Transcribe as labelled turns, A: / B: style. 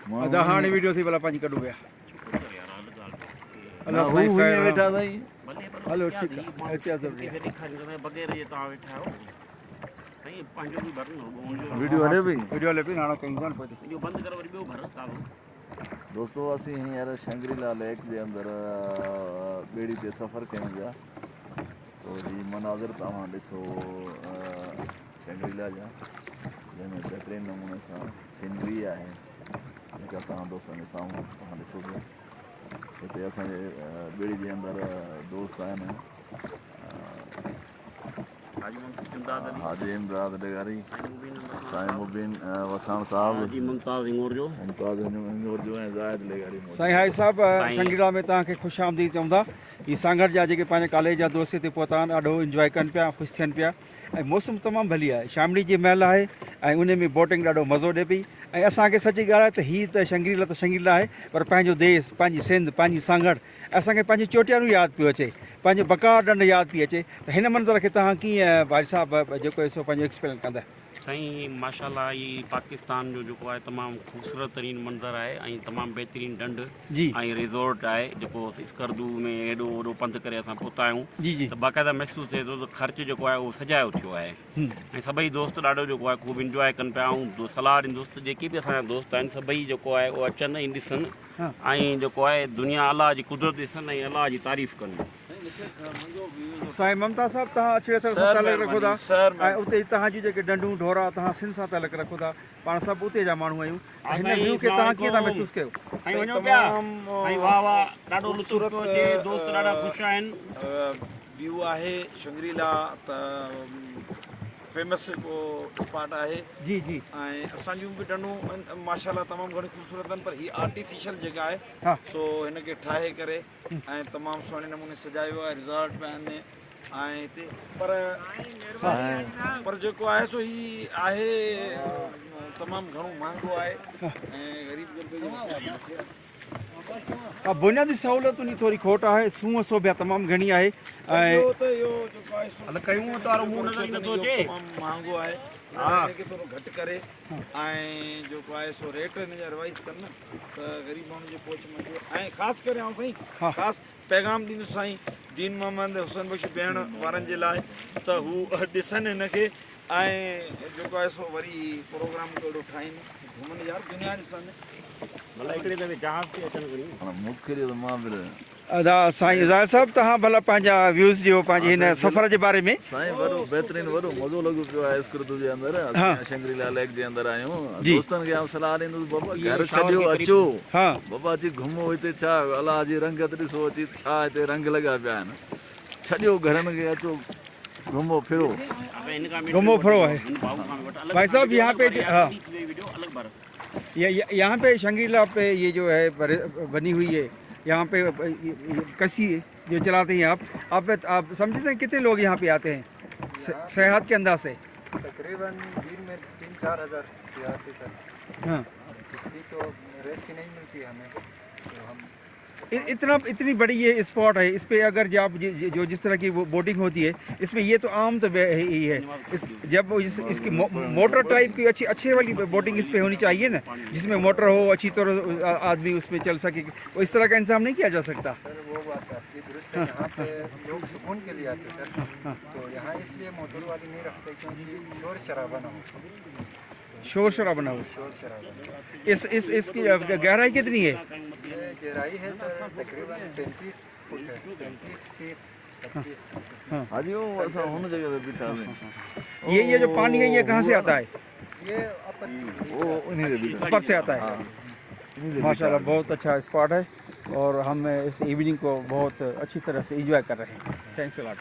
A: अदा हाणे वीडियो थी भला पंहिंजी कढूं पिया।
B: हलो साईं वेठा साईं।
A: हलो ठीकु आहे अचा ज़रूरी
B: वीडियो हले पई
A: वीडियो हले पई हाणे कयूं था न पोइ
B: दोस्तों असीं हींअर शंग्रीला लेक जे अंदरि ॿेड़ी ते सफ़र कयूं पिया। सो ही मनाज़र तव्हां ॾिसो शंग्रीला जा जंहिंमें बहितरीनु नमूने सां सीनरी आहे जेका तव्हां दोस्तनि जे साम्हूं तव्हां ॾिसो पिया। हिते असांजे ॿेड़ी जे अंदरि दोस्त आहिनि हाजी इमदाद डेगारी, साईं मुबीन वसाण साहब, मुमताज़ इंगोर जो ऐं ज़ाहिद डेगारी।
A: साईं हाई साहब शंग्रीला में तव्हांखे ख़ुशि आमदीद चऊं था। ही सांगड़ जा जेके पंहिंजे कॉलेज जा दोस्त हिते पहुता आहिनि ॾाढो इंजॉय कनि पिया, ख़ुशि थियनि पिया ऐं मौसम तमामु भली आहे। शामड़ी जी महल आहे ऐं उन में बोटिंग ॾाढो मज़ो ॾिए पई। ऐं असांखे सची ॻाल्हि आहे त हीअ त शंग्रीला आहे पर पंहिंजो देश, पंहिंजी सिंध, पंहिंजी सांगड़, असांखे पंहिंजी चोटियारूं यादि पियो अचे, पंहिंजो बकार ॾंड यादि पई अचे। त हिन मंज़र खे तव्हां कीअं भाई साहब जेको आहे सो पंहिंजो एक्सपीरियंस कंदा?
C: साईं माशाल्लाह ये पाकिस्तान जो जेको आहे तमामु ख़ूबसूरत तरीन मंज़र आहे ऐं तमामु बहितरीनु ढंढ
A: जी
C: ऐं रिज़ोर्ट आहे जेको स्कर्दू में हेॾो वॾो पंधु करे असां पहुता आहियूं।
A: जी जी
C: त बाक़ाइदा महसूसु थिए थो त ख़र्चु जेको आहे उहो सजायो थियो आहे ऐं सभई दोस्त ॾाढो जेको आहे ख़ूब इंजॉय कनि पिया। ऐं सलाह ॾींदुसि त जेके बि असांजा दोस्त आहिनि सभई जेको आहे उहो अचनि ऐं ॾिसनि ऐं जेको आहे दुनिया अलाह जी कुदरत ॾिसनि ऐं अलाह जी तारीफ़ कनि।
A: साईं ममता साहब तव्हां अचे सां तालुक रखो था ऐं उते तव्हांजी जेके डंडूं ढोरा तव्हां सिंध सां तालुक रखो था, पाण सभु उते जा माण्हू आहियूं। हिन व्यू खे तव्हां कीअं था महसूसु कयो?
C: वाह वाह ॾाढो लुत्फ़ पियो अचे, दोस्त ॾाढा ख़ुशि आहिनि।
D: व्यू आहे शंग्रीला त फेमस को स्पॉट आहे
A: जी जी
D: ऐं असांजूं बि ॾंढूं माशाल्लाह तमामु घणी ख़ूबसूरत आहिनि पर हीअ आर्टिफिशियल जॻह आहे।
A: हा
D: सो हिनखे ठाहे करे ऐं तमामु सुहिणे नमूने सजायो आहे, रिज़ॉर्ट बि आहिनि ऐं हिते पर जेको आहे सो ही आहे तमामु घणो महांगो आहे ऐं ग़रीब
A: बुनियादी सहूलियतुनि जी थोरी खोट आहे। सूंहं सोभिया तमामु घणी आहे ऐं
D: महांगो आहे हिनखे थोरो घटि करे ऐं जेको आहे सो रेट हिन जा रिवाइज़ कनि न त ग़रीब माण्हुनि जे पहुच में ऐं ख़ासि करे ऐं साईं ख़ासि पैगाम ॾींदुसि साईं दीन मोहम्मद हुसैन बख़्श भेण वारनि जे लाइ त हू ॾिसनि हिनखे ऐं जेको आहे सो वरी प्रोग्राम कहिड़ो ठाहिनि घुमनि यार दुनिया ॾिसनि।
A: साईं ज़ाहिर साहब तव्हां भला पंहिंजा व्यूज़ ॾियो पंहिंजे हिन सफ़र जे बारे में।
B: साईं वॾो बहितरीनु वॾो मज़ो लॻो पियो आहे स्कर्दू जे अंदरि। असां शंग्रीला लेक जे अंदरि आहियूं। दोस्तनि खे सलाह ॾींदुसि बाबा घर छॾियो अचो, बाबा अची घुमो हिते छा अलाह जी रंगत ॾिसो अची छा हिते रंग लॻा पिया आहिनि। छॾियो घरनि खे अचो घुमो फिरो
A: है भाई साहब। यहाँ पे यहाँ पे शंग्रीला पे ये जो है बनी हुई है, यहाँ पे कसी जो चलाते हैं आप समझते हैं कितने लोग यहाँ पे आते हैं सेहत के अंदाज से?
E: तकरीबन दिन में 3-4 हज़ार सियाहती सर।
A: हाँ
E: किश्ती तो रेस ही नहीं मिलती हमें तो हम
A: इतनी बड़ी ये स्पॉट है, इस पे अगर जो जिस तरह की वो बोटिंग होती है इसमें ये तो आम तो ही है। जब इसकी मोटर टाइप की अच्छी वाली बोटिंग इस पे होनी चाहिए ना, जिसमें मोटर हो अच्छी तरह आदमी उसमें चल सके, वो इस तरह का इंतजाम नहीं किया जा सकता?
E: सर वो बात आपकी दुरुस्त है। यहाँ पे लोग सुकून के लिए आते सर, तो यहाँ इसलिए मोटर वाली नहीं रखते क्योंकि शोर शराबा ना हो।
A: शोर शराबा ना हो।
E: शोर शराबा।
A: इसकी गहराई कितनी है?
E: ये गहराई है सर तकरीबन 35 फुट है, 35, 30, 25।
A: ये जो पानी है ये कहाँ से आता है?
E: ये
A: ऊपर से आता है। माशाल्लाह बहुत अच्छा स्पॉट है और हम इस इवनिंग को बहुत अच्छी तरह से एंजॉय कर रहे हैं। Thanks a lot.